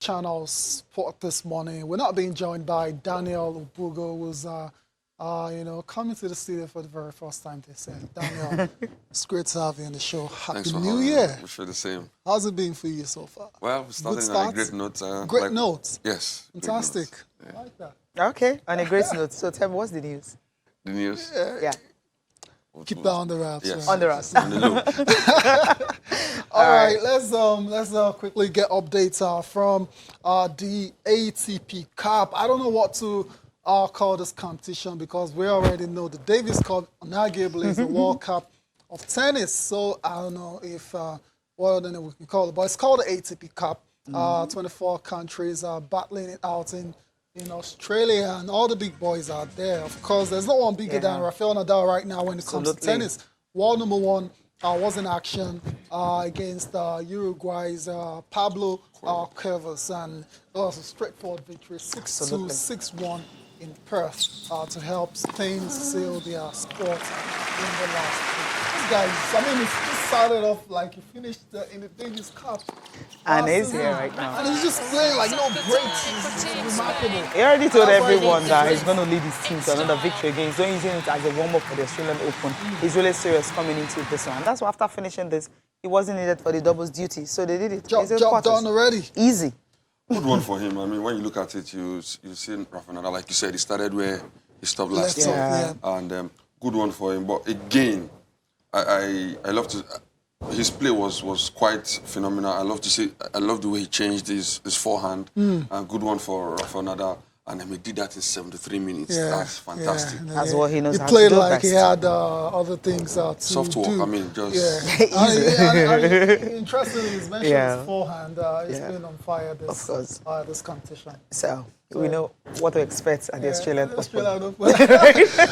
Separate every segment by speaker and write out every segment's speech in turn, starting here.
Speaker 1: Channel Sport this morning. We're not being joined by Daniel Ubugo, who's coming to the studio for the very first time. They said, Daniel, it's great to have you on the show. Happy New Year.
Speaker 2: We feel the same.
Speaker 1: How's it been for you so far?
Speaker 2: Well, we're starting on a great note.
Speaker 1: Great note.
Speaker 2: Yes.
Speaker 1: Fantastic.
Speaker 2: Yeah.
Speaker 1: I like that.
Speaker 3: Okay, on a great note. So tell me, what's the news?
Speaker 2: The news?
Speaker 3: Yeah.
Speaker 1: Keep that on the wraps.
Speaker 2: Yes.
Speaker 1: Right?
Speaker 3: On the wraps.
Speaker 2: On the loop.
Speaker 1: All right, let's quickly get updates from the ATP Cup. I don't know what to call this competition because we already know the Davis Cup arguably is the World Cup of tennis. So I don't know if what other name we can call it, but it's called the ATP Cup. 24 countries are battling it out in Australia, and all the big boys are there. Of course, there's no one bigger than Rafael Nadal right now when it comes to tennis. World number one was in action against Uruguay's Pablo Cuevas, and it was a straightforward victory, 6-2, 6-1 in Perth to help Spain seal their spot in the last two. This guy, it just started off like he finished in the Davis Cup.
Speaker 3: And he's here right now.
Speaker 1: And he's just playing like no breaks. It's remarkable.
Speaker 3: He already told everyone that he's going to lead his team to another victory again. He's not using it as a warm-up for the Australian Open. He's really serious coming into this one. And that's why after finishing this, he wasn't needed for the doubles duty. So they did it.
Speaker 1: Job done already.
Speaker 3: Easy.
Speaker 2: Good one for him. I mean, when you look at it, you see Rafa Nadal, like you said, he started where he stopped last year.
Speaker 1: Yeah.
Speaker 2: And good one for him. But again, I love to... His play was quite phenomenal. I love the way he changed his forehand. And good one for Rafa Nadal. And he did that in 73 minutes.
Speaker 1: Yeah,
Speaker 2: That's fantastic.
Speaker 3: That's what he knows how to do.
Speaker 1: He played like
Speaker 3: best.
Speaker 1: he had other things to
Speaker 2: Soft work,
Speaker 1: do.
Speaker 2: I mean, just...
Speaker 1: Interestingly, he's mentioned his forehand. It's been on fire this competition.
Speaker 3: So we know what to expect at the Australian Open.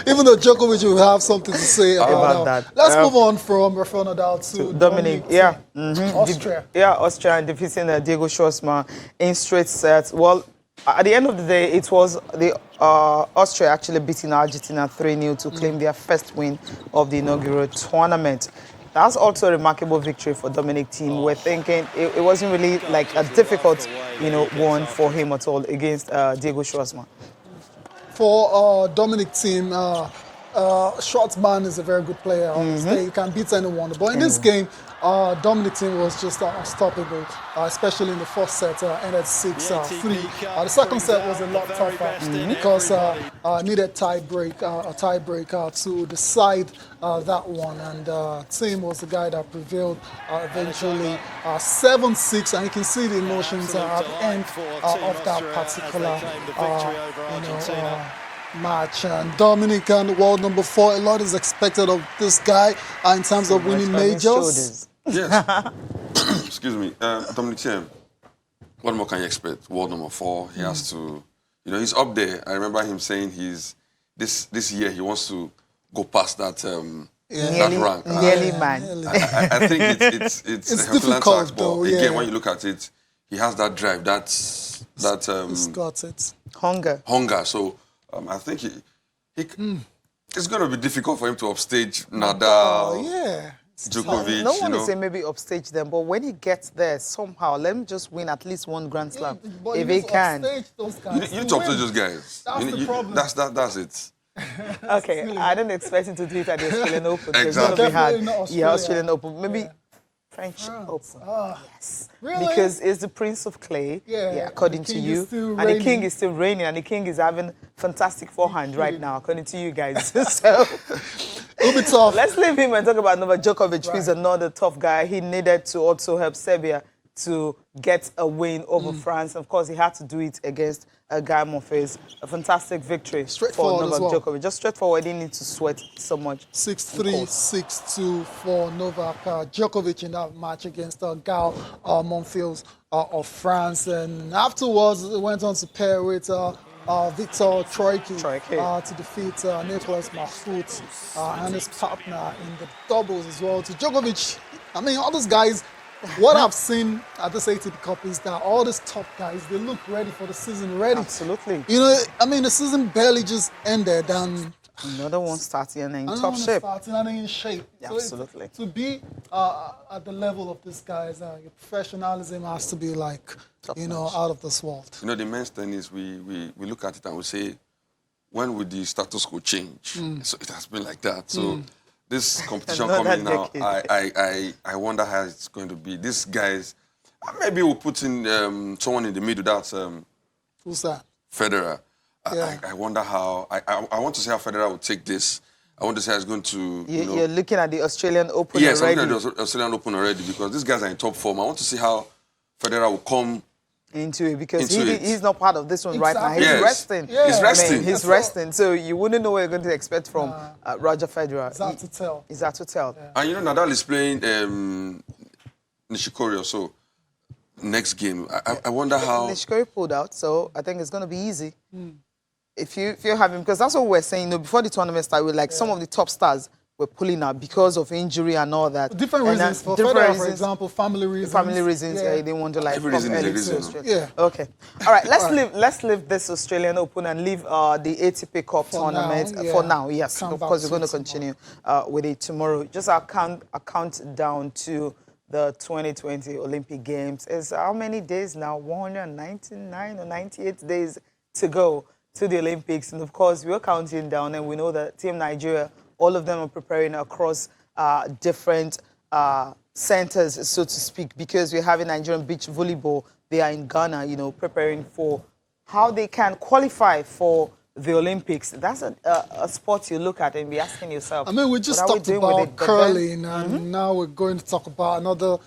Speaker 1: Even though Djokovic will have something to say about that. Let's move on from Rafael Nadal to
Speaker 3: Dominic.
Speaker 1: Austria.
Speaker 3: Austria defeating Diego Schwartzman in straight sets. Well, at the end of the day, it was the Austria actually beating Argentina 3-0 to claim their first win of the inaugural tournament. That's also a remarkable victory for Dominic team. We're thinking it wasn't really like a difficult, one for him at all against Diego Schwartzman.
Speaker 1: For Dominic team, Schwartzman is a very good player on the stage. He can beat anyone. But in this game, Dominic team was just unstoppable, especially in the first set, ended 6-3. The second set was a lot tougher because needed a tiebreak to decide that one. And team was the guy that prevailed eventually 7-6. And you can see the emotions at the end of that particular match. And Dominic and world number 4, a lot is expected of this guy in terms of winning majors.
Speaker 2: Yes. Excuse me. Dominic Thiem, what more can you expect? World number 4, he has to, he's up there. I remember him saying this year he wants to go past that that rank.
Speaker 3: Nearly man.
Speaker 2: I think it's
Speaker 1: difficult
Speaker 2: task,
Speaker 1: though.
Speaker 2: But again, when you look at it, he has that drive,
Speaker 1: He's got it.
Speaker 3: Hunger.
Speaker 2: So I think it's going to be difficult for him to upstage Nadal. Djokovic,
Speaker 3: no one is saying maybe upstage them, but when he gets there, somehow, let him just win at least one Grand Slam. If he can.
Speaker 2: You need to upstage those guys.
Speaker 1: That's the problem.
Speaker 2: That's it.
Speaker 3: Okay, I didn't expect him to do it at the Australian Open.
Speaker 2: Exactly.
Speaker 3: Australian Open. Maybe French Open. Yes.
Speaker 1: Really?
Speaker 3: Because it's the Prince of Clay, according to you. And the King is still reigning, and the King is having fantastic forehand right now, according to you guys. So
Speaker 1: it'll be tough.
Speaker 3: Let's leave him and talk about Novak Djokovic, who's another tough guy. He needed to also help Serbia to get a win over France. Of course, he had to do it against Guy Monfils. A fantastic victory for Novak Djokovic. Just straightforward, he didn't need to sweat so much.
Speaker 1: 6-3, 6-2 for Novak Djokovic in that match against Guy Monfils of France. And afterwards, he went on to pair with Victor Troicki to defeat Nicolas Mahfoud and his partner in the doubles as well. To Djokovic, all those guys, what I've seen at this ATP Cup is that all these top guys, they look ready for the season, ready.
Speaker 3: Absolutely.
Speaker 1: The season barely just ended, and
Speaker 3: Another one starting and in
Speaker 1: I
Speaker 3: top
Speaker 1: don't
Speaker 3: shape.
Speaker 1: starting and in shape.
Speaker 3: Yeah,
Speaker 1: So
Speaker 3: absolutely.
Speaker 1: to be at the level of these guys, your professionalism has to be like,
Speaker 3: Top
Speaker 1: you know,
Speaker 3: notch.
Speaker 1: out of this world.
Speaker 2: You know, the men's tennis, we look at it and we say, when will the status quo change? So it has been like that. So this competition
Speaker 3: Another
Speaker 2: coming now,
Speaker 3: decade.
Speaker 2: I wonder how it's going to be. These guys, maybe we'll put in someone in the middle. That's
Speaker 1: Who's that?
Speaker 2: Federer.
Speaker 1: Yeah.
Speaker 2: I wonder how. I want to see how Federer will take this. I want to see how it's going to.
Speaker 3: You're looking at the Australian Open
Speaker 2: Yes, I'm
Speaker 3: already.
Speaker 2: looking at the Australian Open already because these guys are in top form. I want to see how Federer will come.
Speaker 3: Into it because
Speaker 2: Into it.
Speaker 3: he's not part of this one right now. He's
Speaker 1: Exactly.
Speaker 2: Yes.
Speaker 3: resting.
Speaker 1: Yeah.
Speaker 2: He's resting.
Speaker 3: I mean, he's
Speaker 1: That's
Speaker 3: resting. So you wouldn't know what you're going to expect from Roger Federer.
Speaker 1: It's hard to tell.
Speaker 3: It's hard to tell.
Speaker 2: And you know, Nadal is playing Nishikori also next game. I wonder how.
Speaker 3: Nishikori pulled out, so I think it's going to be easy. If you have him, because that's what we're saying. You know, before the tournament started, like some of the top stars were pulling out because of injury and all that.
Speaker 1: Different
Speaker 3: And,
Speaker 1: reasons. For
Speaker 3: different
Speaker 1: Federer, for
Speaker 3: reasons.
Speaker 1: example, family reasons.
Speaker 3: Family reasons,
Speaker 1: Yeah.
Speaker 3: they want to like
Speaker 2: Every
Speaker 3: come
Speaker 2: reason is a
Speaker 3: early to
Speaker 2: reason.
Speaker 3: Australia.
Speaker 1: Yeah.
Speaker 3: Okay. All right. Let's leave this Australian Open and leave the ATP Cup
Speaker 1: For
Speaker 3: tournament
Speaker 1: now, yeah.
Speaker 3: for now. Yes,
Speaker 1: Come
Speaker 3: of
Speaker 1: back
Speaker 3: course we're
Speaker 1: to
Speaker 3: going to
Speaker 1: it
Speaker 3: continue with it tomorrow. Just a countdown to the 2020 Olympic Games. It's how many days now? 199 or 98 days to go to the Olympics, and of course we're counting down, and we know that Team Nigeria, all of them are preparing across different centers, so to speak, because we're having Nigerian beach volleyball. They are in Ghana, you know, preparing for how they can qualify for the Olympics. That's a sport you look at and be asking yourself.
Speaker 1: I mean, we just
Speaker 3: what are we
Speaker 1: talked
Speaker 3: doing with
Speaker 1: about
Speaker 3: it? But then-
Speaker 1: curling, and now we're going to talk about another,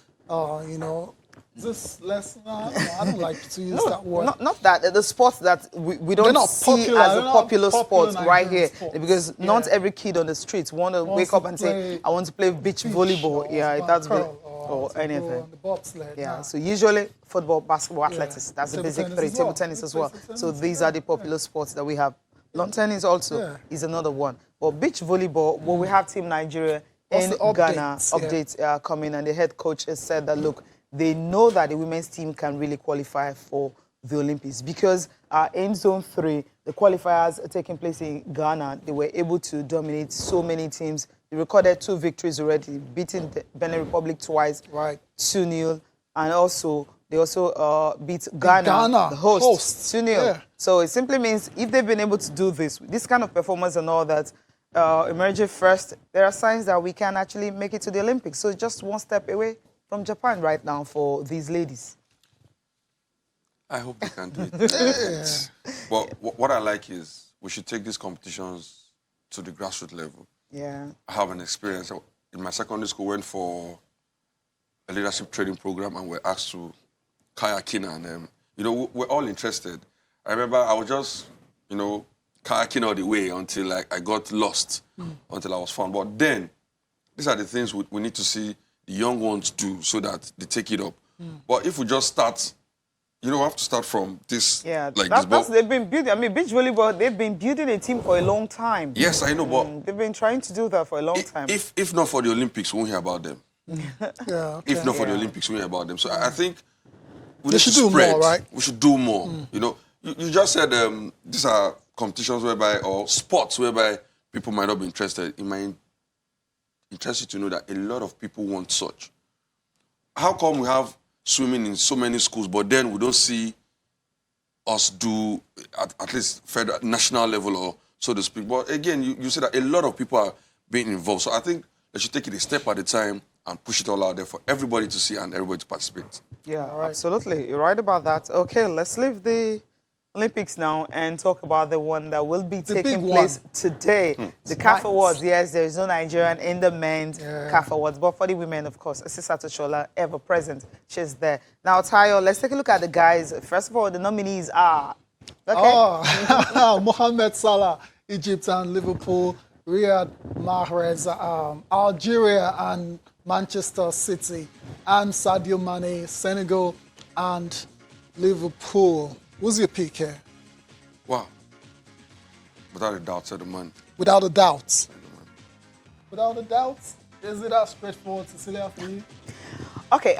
Speaker 1: you know, this lesson. I don't like to use that word.
Speaker 3: Not that the sports that we
Speaker 1: They're
Speaker 3: don't
Speaker 1: not
Speaker 3: see
Speaker 1: popular,
Speaker 3: as
Speaker 1: they're
Speaker 3: a
Speaker 1: not
Speaker 3: popular
Speaker 1: popular
Speaker 3: sport right
Speaker 1: Nigerian
Speaker 3: here,
Speaker 1: sports.
Speaker 3: because not
Speaker 1: Yeah.
Speaker 3: every kid on the streets want to
Speaker 1: Wants
Speaker 3: wake
Speaker 1: to
Speaker 3: up and say,
Speaker 1: play
Speaker 3: "I want to play beach volleyball."
Speaker 1: or
Speaker 3: Yeah,
Speaker 1: want
Speaker 3: that's
Speaker 1: to
Speaker 3: good,
Speaker 1: curl,
Speaker 3: or
Speaker 1: to go
Speaker 3: anything.
Speaker 1: on the bobsled.
Speaker 3: Yeah,
Speaker 1: Nah.
Speaker 3: so usually football, basketball, athletics. That's the
Speaker 1: Table
Speaker 3: basic
Speaker 1: tennis
Speaker 3: three.
Speaker 1: as
Speaker 3: Table
Speaker 1: well.
Speaker 3: tennis
Speaker 1: We
Speaker 3: as
Speaker 1: play
Speaker 3: well.
Speaker 1: table
Speaker 3: So
Speaker 1: tennis,
Speaker 3: these
Speaker 1: yeah.
Speaker 3: are the popular sports that we have. Lawn tennis also
Speaker 1: Yeah.
Speaker 3: is another one. But beach volleyball, well, we have Team Nigeria
Speaker 1: What's
Speaker 3: in
Speaker 1: the updates?
Speaker 3: Ghana.
Speaker 1: Yeah.
Speaker 3: Updates coming, and the head coach has said that, look, they know that the women's team can really qualify for the Olympics because in Zone 3, the qualifiers taking place in Ghana, they were able to dominate so many teams. They recorded 2 victories already, beating the Benin Republic twice,
Speaker 1: Right.
Speaker 3: 2-0, and also they also beat Ghana,
Speaker 1: Ghana,
Speaker 3: the host, 2-0.
Speaker 1: yeah.
Speaker 3: So it simply means if they've been able to do this kind of performance and all that, emerging first, there are signs that we can actually make it to the Olympics. So just one step away from Japan right now for these ladies.
Speaker 2: I hope they can do it. But what I like is we should take these competitions to the grassroots level.
Speaker 3: Yeah.
Speaker 2: I have an experience. In my secondary school, went for a leadership training program and we're asked to kayaking and, you know, we're all interested. I remember I was just, you know, kayaking all the way until like I got lost, until I was found. But then, these are the things we need to see the young ones do so that they take it up. But if we just start, you know, we have to start from this,
Speaker 3: Yeah,
Speaker 2: like
Speaker 3: that's,
Speaker 2: this. But
Speaker 3: they've been building. I mean, beach volleyball, they've been building a team for a long time.
Speaker 2: yes, I know, but
Speaker 3: They've been trying to do that for a long time.
Speaker 2: if not for the Olympics, we won't hear about them.
Speaker 1: Yeah. Okay.
Speaker 2: If not for the
Speaker 3: Yeah.
Speaker 2: Olympics, we hear about them. So I think we
Speaker 1: They
Speaker 2: need
Speaker 1: should
Speaker 2: to
Speaker 1: do
Speaker 2: spread.
Speaker 1: more, right?
Speaker 2: We should do more. You know, you just said these are competitions whereby, or sports whereby people might not be interested. It might interest you to know that a lot of people want such. How come we have swimming in so many schools, but then we don't see us do at least federal, national level, or so to speak? But again, you see that a lot of people are being involved. So I think they should take it a step at a time and push it all out there for everybody to see and everybody to participate.
Speaker 3: Yeah, absolutely. You're right about that. Okay, let's leave the Olympics now and talk about the one that will be taking
Speaker 1: big
Speaker 3: place
Speaker 1: one.
Speaker 3: today. The CAF Awards. Yes, there is no Nigerian in the men's CAF Awards, but for the women, of course, Asisat Oshola, ever present. She's there. Now, Tayo, let's take a look at the guys. First of all, the nominees are... Okay.
Speaker 1: Oh, Mohamed Salah, Egypt and Liverpool, Riyad Mahrez, Algeria and Manchester City, and Sadio Mane, Senegal and Liverpool. Who's your pick here?
Speaker 2: Wow. Without a doubt, said the man.
Speaker 1: Without a doubt. Without a doubt? Is it that straightforward, Cecilia, for you?
Speaker 3: Okay,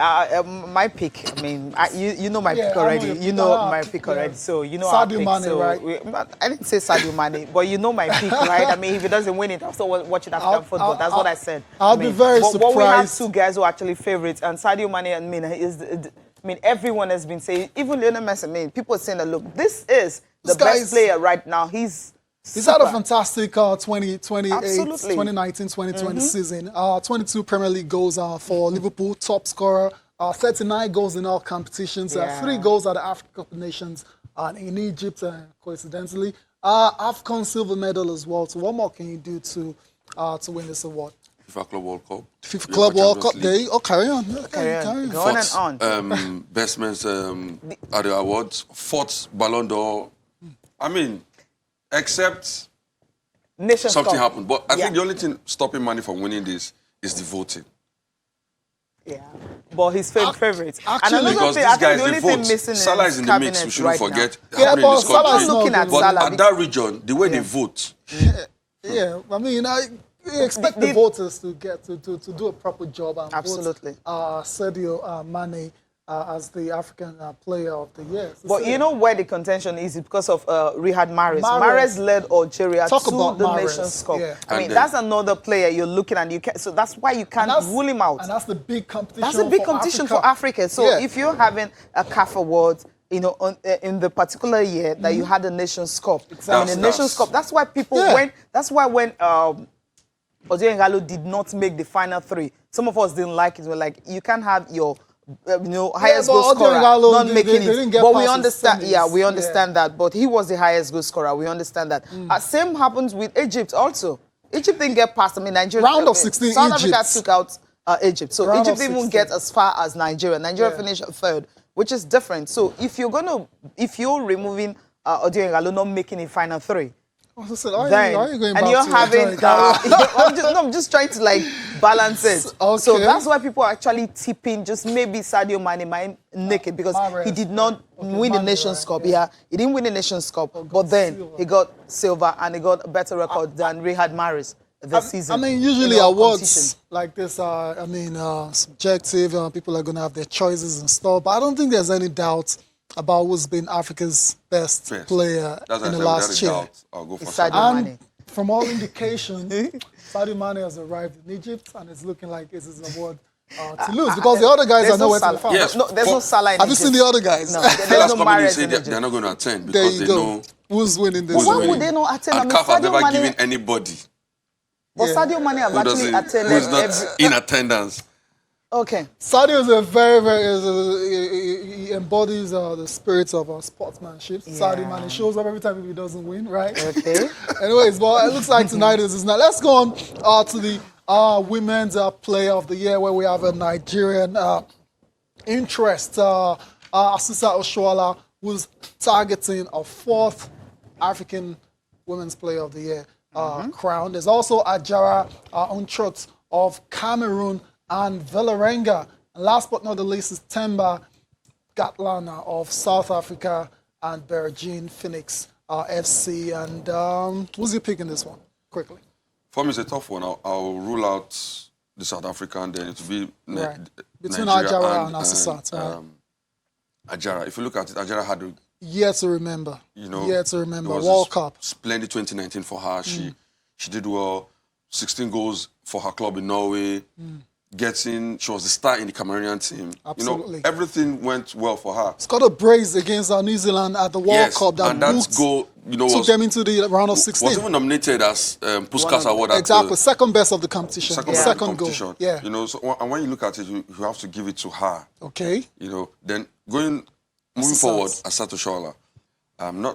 Speaker 3: my pick. I mean, you know my
Speaker 1: Yeah,
Speaker 3: pick
Speaker 1: I know
Speaker 3: already.
Speaker 1: your
Speaker 3: You
Speaker 1: pick.
Speaker 3: know
Speaker 1: Ah,
Speaker 3: my pick
Speaker 1: yeah.
Speaker 3: already. So you know our
Speaker 1: Sadio
Speaker 3: pick.
Speaker 1: Mane,
Speaker 3: So
Speaker 1: right?
Speaker 3: I didn't say Sadio Mane, but you know my pick, right? I mean, if he doesn't win it, I'm still watching African football. That's what I said.
Speaker 1: I'll
Speaker 3: I
Speaker 1: be
Speaker 3: mean,
Speaker 1: very
Speaker 3: but we have
Speaker 1: surprised.
Speaker 3: two guys who are actually favorites, and Sadio Mane. I mean, I mean, everyone has been saying, even Lionel Messi. I mean, people are saying that look, this is the
Speaker 1: This guy
Speaker 3: best
Speaker 1: is-
Speaker 3: player right now. He's
Speaker 1: had a
Speaker 3: super.
Speaker 1: fantastic 2018,
Speaker 3: Absolutely.
Speaker 1: 2019, 2020 season. 22 Premier League goals for Liverpool, top scorer. 39 goals in all competitions.
Speaker 3: Yeah.
Speaker 1: 3 goals at the African Cup of Nations in Egypt, coincidentally. AFCON silver medal as well. So what more can you do to win this award?
Speaker 2: FIFA Club World Cup.
Speaker 1: FIFA
Speaker 2: UEFA
Speaker 1: Club World Cup.
Speaker 2: Champions
Speaker 1: There
Speaker 2: League.
Speaker 1: you, carry on. Yeah,
Speaker 3: Carry on.
Speaker 1: carry on.
Speaker 3: Go on and on.
Speaker 2: Best men's at the awards. 4th Ballon d'Or. I mean, except
Speaker 3: Nations
Speaker 2: something
Speaker 3: Cup.
Speaker 2: happened. But I
Speaker 3: Yeah.
Speaker 2: think the only thing stopping Mane from winning this is the voting.
Speaker 3: Yeah, but his favorite.
Speaker 1: actually-
Speaker 3: and another
Speaker 2: Because
Speaker 3: thing,
Speaker 2: this
Speaker 3: I
Speaker 2: guy
Speaker 3: think
Speaker 2: is
Speaker 3: the only
Speaker 2: the
Speaker 3: thing
Speaker 2: vote.
Speaker 3: missing
Speaker 2: Salah
Speaker 3: in
Speaker 2: is in
Speaker 3: his
Speaker 2: the mix. We
Speaker 3: cabinet
Speaker 2: shouldn't
Speaker 3: right
Speaker 2: forget.
Speaker 1: Yeah,
Speaker 2: happening
Speaker 1: but
Speaker 2: in this
Speaker 1: Salah
Speaker 2: country.
Speaker 1: is not
Speaker 3: looking at
Speaker 1: good.
Speaker 2: But
Speaker 3: Salah
Speaker 2: at that region, the way they
Speaker 3: Yeah.
Speaker 2: vote,
Speaker 1: Yeah, I mean, you expect the
Speaker 3: The-
Speaker 1: voters to get to do a proper job and
Speaker 3: Absolutely.
Speaker 1: vote Sadio Mane as the African Player of the Year. So
Speaker 3: But
Speaker 1: say-
Speaker 3: you know where the contention is because of Riyad Mahrez.
Speaker 1: Mahrez.
Speaker 3: Mahrez led Algeria
Speaker 1: Talk
Speaker 3: to
Speaker 1: about
Speaker 3: the
Speaker 1: Mahrez,
Speaker 3: Nations Cup.
Speaker 1: yeah.
Speaker 3: I mean,
Speaker 2: And then-
Speaker 3: that's another player you're looking at. So that's why you can't rule him out.
Speaker 1: And that's the big competition.
Speaker 3: That's a big
Speaker 1: for
Speaker 3: competition
Speaker 1: Africa.
Speaker 3: for Africa. So
Speaker 1: Yeah.
Speaker 3: if you're having a CAF award, you know, in the particular year that you had the Nations Cup, I mean, the
Speaker 2: That's-
Speaker 3: Nations Cup. That's why people
Speaker 1: Yeah.
Speaker 3: That's why when Odion Ighalo did not make the final 3, some of us didn't like it. We're like, you can't have your highest
Speaker 1: but
Speaker 3: goal
Speaker 1: Odion
Speaker 3: scorer
Speaker 1: Ighalo,
Speaker 3: not
Speaker 1: they
Speaker 3: making
Speaker 1: didn't
Speaker 3: it.
Speaker 1: get
Speaker 3: But we
Speaker 1: past the
Speaker 3: understand.
Speaker 1: semis.
Speaker 3: Yeah, we
Speaker 1: Yeah.
Speaker 3: understand that. But he was the highest goal scorer. We understand that. Same happens with Egypt also. Egypt didn't get past. I mean, Nigeria.
Speaker 1: Round of 16,
Speaker 3: South Africa
Speaker 1: Egypt.
Speaker 3: took out Egypt. So
Speaker 1: Round of
Speaker 3: Egypt didn't even
Speaker 1: 16.
Speaker 3: get as far as Nigeria. Nigeria
Speaker 1: Yeah.
Speaker 3: finished 3rd, which is different. So if you're removing Odion Ighalo not making it final 3,
Speaker 1: I said, are
Speaker 3: then
Speaker 1: you going
Speaker 3: and
Speaker 1: back
Speaker 3: you're
Speaker 1: to
Speaker 3: having
Speaker 1: Odion
Speaker 3: I'm just trying to like balance it.
Speaker 1: Okay.
Speaker 3: So that's why people are actually tipping just maybe Sadio Mane might naked because
Speaker 1: Mahrez.
Speaker 3: he did not win the
Speaker 1: Mane,
Speaker 3: Nations
Speaker 1: right,
Speaker 3: Cup.
Speaker 1: yeah.
Speaker 3: Yeah, he didn't win the Nations Cup, but
Speaker 1: got
Speaker 3: then
Speaker 1: silver.
Speaker 3: he got silver and he got a better record than Riyad Mahrez this season.
Speaker 1: I mean, usually
Speaker 3: in all
Speaker 1: awards
Speaker 3: competition.
Speaker 1: like this are, subjective. People are going to have their choices and stuff. But I don't think there's any doubt about who's been Africa's best
Speaker 2: Yes.
Speaker 1: player
Speaker 2: that's
Speaker 1: in the
Speaker 2: why
Speaker 1: last year.
Speaker 2: doubt. I'll go for
Speaker 3: It's
Speaker 2: Sadio.
Speaker 3: Sadio
Speaker 1: And
Speaker 3: Mane.
Speaker 1: from all indication, Sadio Mane has arrived in Egypt, and it's looking like it's his award to lose because the other guys
Speaker 3: There's
Speaker 1: are
Speaker 3: no
Speaker 1: nowhere to
Speaker 3: Salah.
Speaker 1: be found.
Speaker 2: Yes.
Speaker 3: No, there's no Salah in
Speaker 1: Have you
Speaker 3: Egypt.
Speaker 1: seen the other guys?
Speaker 3: No,
Speaker 2: Players
Speaker 3: there's no
Speaker 2: coming in
Speaker 3: Mahrez
Speaker 2: say
Speaker 3: in
Speaker 2: they're
Speaker 3: Egypt.
Speaker 2: not going to attend
Speaker 1: There
Speaker 2: because
Speaker 1: you
Speaker 2: they
Speaker 1: go.
Speaker 2: know
Speaker 1: Who's winning this?
Speaker 2: who's
Speaker 3: Why
Speaker 2: winning.
Speaker 3: would they not attend? I
Speaker 2: And
Speaker 3: mean,
Speaker 2: CAF have
Speaker 3: Sadio
Speaker 2: never
Speaker 3: Mane-
Speaker 2: given anybody
Speaker 3: But
Speaker 1: Yeah.
Speaker 3: Sadio Mane have
Speaker 2: who
Speaker 3: actually
Speaker 2: doesn't,
Speaker 3: attended
Speaker 2: who's not
Speaker 3: every.
Speaker 2: in attendance.
Speaker 3: Okay.
Speaker 1: Sadio is a he embodies the spirit of sportsmanship.
Speaker 3: Yeah.
Speaker 1: Sadio Mane shows up every time if he doesn't win, right?
Speaker 3: Okay.
Speaker 1: Anyways, but it looks like tonight is not. Let's go on to the women's player of the year, where we have a Nigerian interest. Asisa Oshoala, who's targeting a 4th African Women's Player of the Year crown. There's also Ajara Ontrot of Cameroon and Valerenga. And last but not the least is Temba Gatlana of South Africa and Bergin Phoenix FC. And who's your pick in this one? Quickly.
Speaker 2: For me, it's a tough one. I'll rule out the South African, then it will be
Speaker 1: Right. Between
Speaker 2: Nigeria
Speaker 1: Ajara and Asisat, right.
Speaker 2: Ajara. If you look at it, Ajara had a
Speaker 1: Yet to remember. Yet to remember.
Speaker 2: it was
Speaker 1: World
Speaker 2: a
Speaker 1: Cup.
Speaker 2: splendid 2019 for her. She did well. 16 goals for her club in Norway. She was the star in the Cameroonian team.
Speaker 1: Absolutely.
Speaker 2: You know, everything went well for her.
Speaker 1: Scored a brace against New Zealand at the World
Speaker 2: Yes,
Speaker 1: Cup that
Speaker 2: and that
Speaker 1: booked-
Speaker 2: goal,
Speaker 1: took
Speaker 2: was
Speaker 1: them into the round of 16.
Speaker 2: even nominated as Puskas Award. at
Speaker 1: Exactly,
Speaker 2: the
Speaker 1: second best of the competition.
Speaker 2: second
Speaker 1: The
Speaker 2: round of the
Speaker 1: second goal.
Speaker 2: competition.
Speaker 1: Yeah.
Speaker 2: You know, so and when you look at it, you have to give it to her.
Speaker 1: Okay.
Speaker 2: You know, then moving
Speaker 1: Asisat.
Speaker 2: forward, Asato Shola,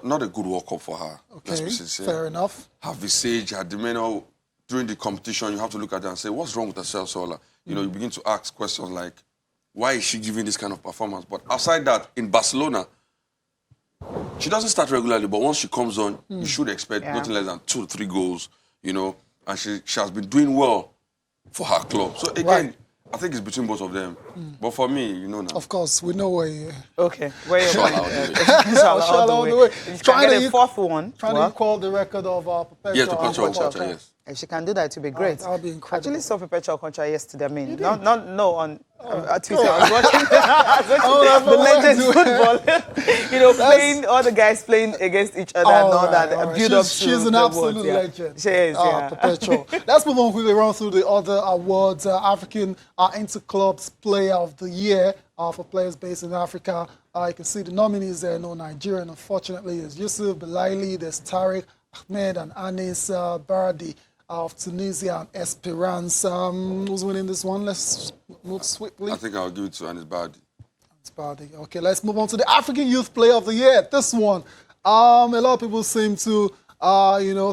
Speaker 2: not a good World Cup for her. Let's
Speaker 1: Okay.
Speaker 2: be sincere.
Speaker 1: Fair enough.
Speaker 2: Her visage, her demeanor during the competition, you have to look at her and say, what's wrong with Asato Shola? You know, you begin to ask questions like, why is she giving this kind of performance? But outside that, in Barcelona, she doesn't start regularly, but once she comes on, you should expect
Speaker 3: Yeah.
Speaker 2: nothing less than 2 to 3 goals, you know, and she has been doing well for her club. So again,
Speaker 1: Right.
Speaker 2: I think it's between both of them. But for me, you know now.
Speaker 1: Of course, we know where you
Speaker 3: Okay. Where you
Speaker 2: Shola all the way.
Speaker 3: Inshallah,
Speaker 1: Inshallah,
Speaker 3: all the way. If you
Speaker 1: Trying
Speaker 3: can
Speaker 1: to
Speaker 3: get a 4th one.
Speaker 1: trying
Speaker 3: well,
Speaker 1: to equal the record of Perpetua.
Speaker 2: Yes, to Perpetua
Speaker 1: and
Speaker 2: Culture, yes.
Speaker 3: If she can do that, it would be great.
Speaker 1: that would be incredible.
Speaker 3: Actually saw Perpetual Contra yesterday. I mean, no, on Twitter. I was watching, the legends football. Playing all the guys playing against each other and all that. Build up to
Speaker 1: she's an
Speaker 3: the
Speaker 1: absolute
Speaker 3: awards, yeah.
Speaker 1: legend.
Speaker 3: She is, yeah.
Speaker 1: Perpetual. Let's move on quickly, run through the other awards. African Interclubs Player of the Year for players based in Africa. You can see the nominees there. No Nigerian, unfortunately. There's Yusuf Belaili, there's Tariq Ahmed and Anis Bardi of Tunisia and Esperance. Who's winning this one? Let's move swiftly.
Speaker 2: I think I'll give it to Anis Bardi.
Speaker 1: Bardi. Okay, let's move on to the African Youth Player of the Year. This one, a lot of people seem to,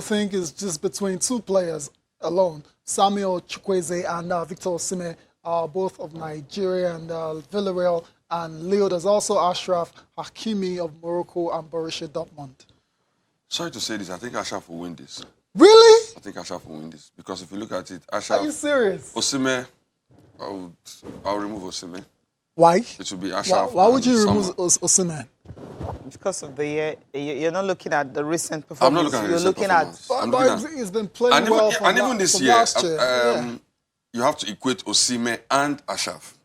Speaker 1: think it's just between two players alone. Samuel Chukwueze and Victor Osimhen, both of Nigeria and Villarreal and Lille. There's also Ashraf Hakimi of Morocco and Borussia Dortmund.
Speaker 2: Sorry to say this, I think Ashraf will win this.
Speaker 1: Really?
Speaker 2: I think Ashraf will win this because if you look at it,
Speaker 1: Are you
Speaker 2: Ashraf,
Speaker 1: serious?
Speaker 2: Osimhen, I'll remove Osimhen.
Speaker 1: Why?
Speaker 2: It will be Ashraf.
Speaker 1: Why would you
Speaker 2: and
Speaker 1: remove
Speaker 2: Samuel.
Speaker 1: Osimhen?
Speaker 3: Because of the year, you're not looking at the recent
Speaker 2: I'm not
Speaker 3: performance.
Speaker 2: looking at
Speaker 3: You're
Speaker 2: recent
Speaker 3: looking at
Speaker 2: performance.
Speaker 1: But,
Speaker 2: I'm
Speaker 1: but
Speaker 2: looking at-
Speaker 1: he's been playing
Speaker 2: And even,
Speaker 1: well from,
Speaker 2: and even this
Speaker 1: from
Speaker 2: year,
Speaker 1: last year.
Speaker 2: you have to equate Osimhen and Ashraf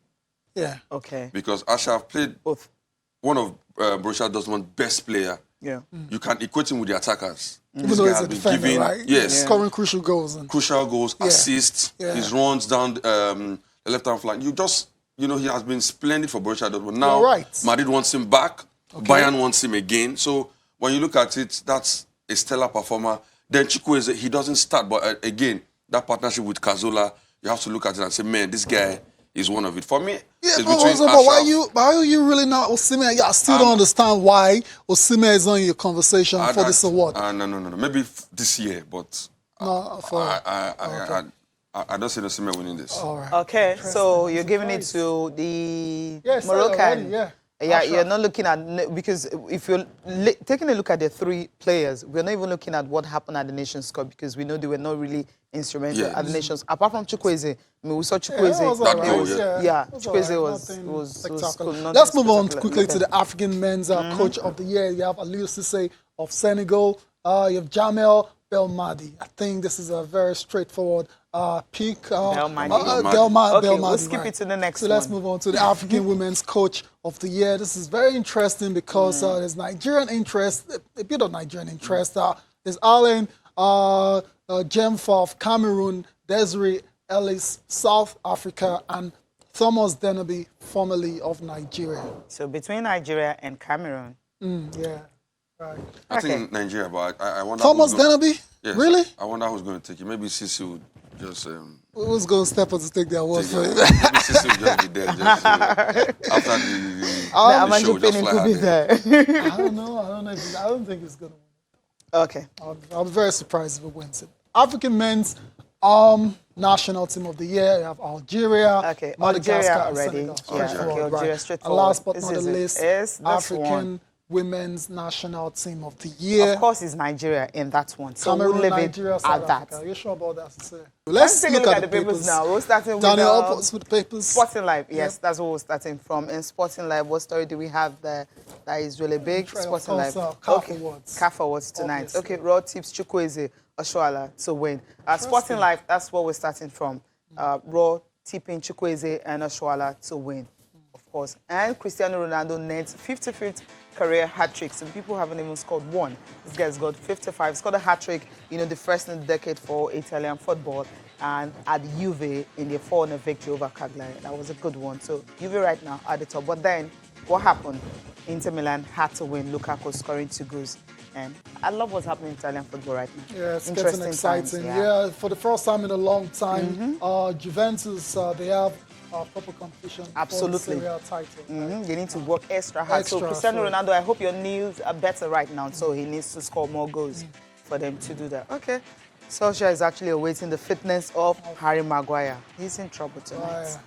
Speaker 1: Yeah.
Speaker 3: okay,
Speaker 2: because Ashraf played
Speaker 3: both.
Speaker 2: one of Borussia Dortmund's best player.
Speaker 3: Yeah.
Speaker 2: You can equate him with the attackers.
Speaker 1: Even
Speaker 2: This
Speaker 1: though
Speaker 2: guy
Speaker 1: he's
Speaker 2: has
Speaker 1: a
Speaker 2: been
Speaker 1: defender,
Speaker 2: giving
Speaker 1: right?
Speaker 2: yes
Speaker 1: Scoring crucial goals. And
Speaker 2: crucial goals, assists,
Speaker 1: Yeah.
Speaker 2: his runs down the left-hand flank. He has been splendid for Borussia Dortmund. Now,
Speaker 1: You're right.
Speaker 2: Madrid wants him back. Bayern wants him again. So when you look at it, that's a stellar performer. Then Chukwueze, he doesn't start, but again, that partnership with Cazorla, you have to look at it and say, man, this guy is one of it. For me,
Speaker 1: yeah,
Speaker 2: it's
Speaker 1: but
Speaker 2: between
Speaker 1: also, but why
Speaker 2: Ashraf-
Speaker 1: are you really not Osimhen? Yeah, I still don't understand why Osimhen is on your conversation for this award.
Speaker 2: No. Maybe this year, but
Speaker 1: No, for
Speaker 2: I don't see Osimhen winning this.
Speaker 1: all right.
Speaker 3: Okay, so you're giving it to the
Speaker 1: Yeah, it's
Speaker 3: Moroccan.
Speaker 1: already, yeah.
Speaker 3: Yeah,
Speaker 1: Ashraf.
Speaker 3: you're not looking at, because if you're taking a look at the three players, we're not even looking at what happened at the Nations Cup because we know they were not really instrumental
Speaker 2: Yeah.
Speaker 3: at the Nations. Apart from Chukwueze, I mean, we saw
Speaker 1: Yeah,
Speaker 3: Chukwueze.
Speaker 1: that was
Speaker 2: That
Speaker 1: all
Speaker 2: goal,
Speaker 1: right.
Speaker 2: yeah.
Speaker 3: Yeah,
Speaker 1: it was
Speaker 3: Chukwueze
Speaker 1: all right.
Speaker 3: was
Speaker 1: Nothing spectacular.
Speaker 3: cool, nothing
Speaker 1: Let's move on
Speaker 3: spectacular.
Speaker 1: quickly to
Speaker 3: Okay.
Speaker 1: the African men's coach of the year. You have Aliou Cisse of Senegal. You have Jamel Belmadi. I think this is a very straightforward pick.
Speaker 3: Belmadi.
Speaker 1: Belmadi.
Speaker 3: Okay, we'll skip it to the next
Speaker 1: So let's
Speaker 3: one.
Speaker 1: move on to the African women's coach of the year. This is very interesting because there's Nigerian interest, a bit of Nigerian interest. There's Alain Jemfa of Cameroon, Desiree Ellis, South Africa, and Thomas Dennerby, formerly of Nigeria.
Speaker 3: So between Nigeria and Cameroon,
Speaker 1: Yeah, right.
Speaker 2: I think Nigeria, but I wonder.
Speaker 1: Thomas
Speaker 2: who's gonna-
Speaker 1: Dennerby?
Speaker 2: Yes,
Speaker 1: Really?
Speaker 2: I wonder who's going to take it. Maybe Sisi would just.
Speaker 1: Who's going to step up to take the award for him?
Speaker 2: Maybe Sisi would just be there just after the
Speaker 3: Amanju
Speaker 2: show. Just
Speaker 3: Pinnick
Speaker 2: fly
Speaker 3: could
Speaker 2: out
Speaker 3: be
Speaker 2: there.
Speaker 3: there.
Speaker 1: I don't know. I don't think he's going to win.
Speaker 3: Okay.
Speaker 1: I'm very surprised if it wins it. African men's national team of the year. You have Algeria,
Speaker 3: Okay,
Speaker 1: Madagascar,
Speaker 3: Algeria
Speaker 1: and
Speaker 3: already.
Speaker 1: Senegal.
Speaker 3: Yeah,
Speaker 1: Straightforward,
Speaker 3: okay, Algeria,
Speaker 1: right.
Speaker 3: straightforward.
Speaker 1: And last but
Speaker 3: This
Speaker 1: not the
Speaker 3: is it.
Speaker 1: least,
Speaker 3: Yes, that's
Speaker 1: African
Speaker 3: one.
Speaker 1: women's national team of the year.
Speaker 3: Of course, it's Nigeria in that one. So
Speaker 1: Cameroon,
Speaker 3: we'll leave
Speaker 1: Nigeria,
Speaker 3: it
Speaker 1: South
Speaker 3: at that.
Speaker 1: Africa. Are you sure about that? Sir?
Speaker 3: Let's take a look at the papers now. We're starting with
Speaker 1: Daniel, up with the papers.
Speaker 3: Sporting Life. Yes, that's what we're starting from. In Sporting Life, what story do we have there that is really big?
Speaker 1: Try, of
Speaker 3: Sporting
Speaker 1: course,
Speaker 3: Life.
Speaker 1: CAF Awards.
Speaker 3: CAF Awards tonight.
Speaker 1: Obviously.
Speaker 3: Okay, Raw tips Chukwueze Oshoala to win. Sporting Life, that's what we're starting from. Raw tipping Chukwueze and Oshoala to win, of course. And Cristiano Ronaldo nets 55th career hat-trick. Some people haven't even scored one. This guy's got 55. Scored a hat-trick, the first in the decade for Italian football. And at Juve in their 4-0 victory over Cagliari. That was a good one. So Juve right now at the top. But then, what happened? Inter Milan had to win. Lukaku scoring 2 goals. And I love what's happening in Italian football right now.
Speaker 1: Yeah, it's getting
Speaker 3: Interesting
Speaker 1: exciting.
Speaker 3: times,
Speaker 1: Yeah, for the first time in a long time, Juventus, they have proper competition
Speaker 3: Absolutely.
Speaker 1: for the Serie A title.
Speaker 3: They need to work extra hard. So
Speaker 1: Extra,
Speaker 3: Cristiano
Speaker 1: so-
Speaker 3: Ronaldo, I hope your knees are better right now. So he needs to score more goals for them to do that. Okay. Solskjaer is actually awaiting the fitness of Harry Maguire. He's in trouble tonight.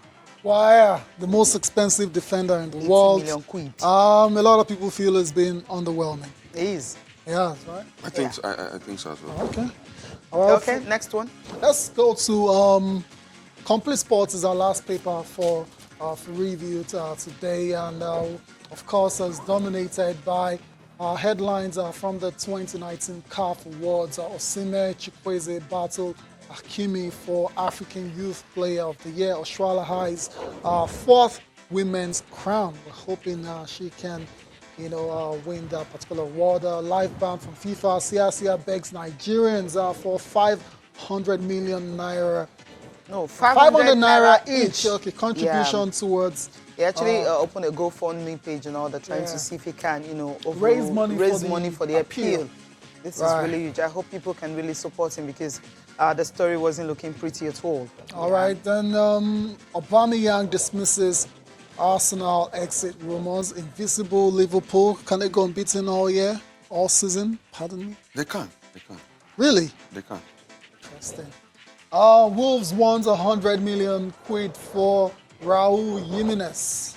Speaker 1: Why? The most expensive defender in the
Speaker 3: 80
Speaker 1: world.
Speaker 3: million quid.
Speaker 1: A lot of people feel it's been underwhelming.
Speaker 3: He is.
Speaker 1: Yeah, right.
Speaker 2: I think so, I think so as well.
Speaker 1: Okay. All right.
Speaker 3: Okay, next one.
Speaker 1: Let's go to Complete Sports is our last paper for review today, and of course, it's dominated by Headlines are from the 2019 CAF Awards. Osimhen Chukwueze battled Hakimi for African Youth Player of the Year. Australia High's fourth women's crown. We're hoping she can, win that particular award. Live ban from FIFA. Sia begs Nigerians for 500 million naira.
Speaker 3: No,
Speaker 1: 500 naira each. Okay, contribution towards.
Speaker 3: He actually opened a GoFundMe page and all that, trying to see if he can,
Speaker 1: raise money
Speaker 3: for the appeal. This is really huge. I hope people can really support him because the story wasn't looking pretty at all.
Speaker 1: All right, then Aubameyang dismisses Arsenal exit rumors. Invisible Liverpool, can they go unbeaten all season? Pardon me?
Speaker 2: They can.
Speaker 1: Really?
Speaker 2: They can.
Speaker 1: Interesting. Wolves wants 100 million quid for Raul Jimenez.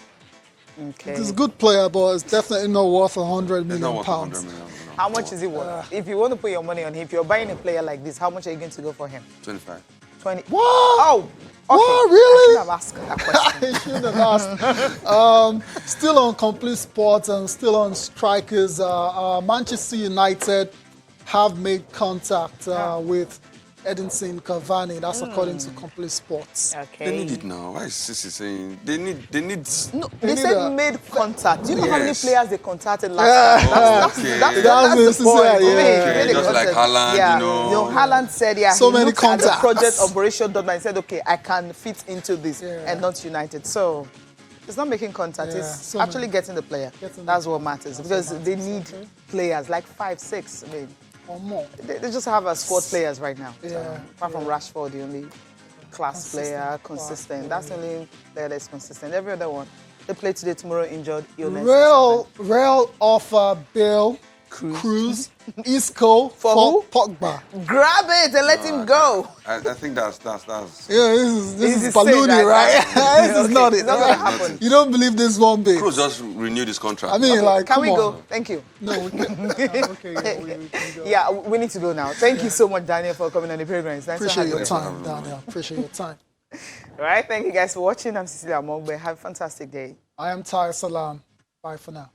Speaker 3: Okay.
Speaker 1: He's a good player, but it's definitely not worth 100
Speaker 2: It's
Speaker 1: million
Speaker 2: not worth
Speaker 1: pounds.
Speaker 2: 100 million. No.
Speaker 3: How much is it worth? If you want to put your money on him, if you're buying a player like this, how much are you going to go for him?
Speaker 2: 25.
Speaker 3: 20.
Speaker 1: What?
Speaker 3: Oh, okay.
Speaker 1: What, really?
Speaker 3: I should have asked that question.
Speaker 1: I should have asked. Still on Complete Sports and still on strikers. Manchester United have made contact with Edinson Cavani. That's according to Complete Sports.
Speaker 3: Okay.
Speaker 2: They need it now. Why is Sisi saying they need?
Speaker 3: No,
Speaker 1: They
Speaker 3: they
Speaker 1: need
Speaker 3: said
Speaker 1: a-
Speaker 3: made contact. Do you know how many
Speaker 2: Yes.
Speaker 3: players they contacted last time? That's
Speaker 1: That's
Speaker 3: the point.
Speaker 1: necessary, yeah.
Speaker 3: Made the
Speaker 2: Just like
Speaker 3: contact.
Speaker 2: Haaland,
Speaker 3: yeah.
Speaker 2: you know.
Speaker 3: Haaland said,
Speaker 1: So
Speaker 3: he
Speaker 1: many
Speaker 3: looked at the
Speaker 1: contacts.
Speaker 3: project of Borussia Dortmund and said, okay, I can fit into this and not United. So it's not making contact.
Speaker 1: Yeah,
Speaker 3: It's
Speaker 1: so
Speaker 3: actually
Speaker 1: many-
Speaker 3: getting the player.
Speaker 1: Getting
Speaker 3: That's
Speaker 1: the-
Speaker 3: what matters
Speaker 1: that's
Speaker 3: because
Speaker 1: what
Speaker 3: they
Speaker 1: matters,
Speaker 3: need
Speaker 1: okay.
Speaker 3: players like 5, 6. I mean,
Speaker 1: Or more.
Speaker 3: they just have squad players right now. So,
Speaker 1: Yeah,
Speaker 3: apart from Rashford, the only class player,
Speaker 1: Consistent
Speaker 3: consistent.
Speaker 1: class
Speaker 3: That's the only player that's consistent. Every other one, they play today, tomorrow, injured, illness.
Speaker 1: Real offer Bill Cruz Isco
Speaker 3: For who?
Speaker 1: Pogba.
Speaker 3: Grab it and let him go.
Speaker 2: I think that's.
Speaker 1: Yeah, this
Speaker 3: This
Speaker 1: is
Speaker 3: is
Speaker 1: Balloony,
Speaker 3: safe,
Speaker 1: right?
Speaker 3: right?
Speaker 1: This is
Speaker 3: Okay,
Speaker 1: not it.
Speaker 3: it's not gonna happen.
Speaker 1: You don't believe this one bit?
Speaker 2: Cruz just renewed his contract.
Speaker 1: I mean, like,
Speaker 3: Can
Speaker 1: come
Speaker 3: we
Speaker 1: on.
Speaker 3: go? Thank you.
Speaker 1: No, we can. Okay, yeah, we can go.
Speaker 3: Yeah, we need to go now. Thank you so much, Daniel, for coming on the program. It's nice to
Speaker 1: Appreciate
Speaker 3: have
Speaker 1: your
Speaker 3: you.
Speaker 1: time, Daniel. Appreciate your time.
Speaker 3: All right, thank you guys for watching. I'm Cecilia Mogbe. Have a fantastic day.
Speaker 1: I am Tyre Salam. Bye for now.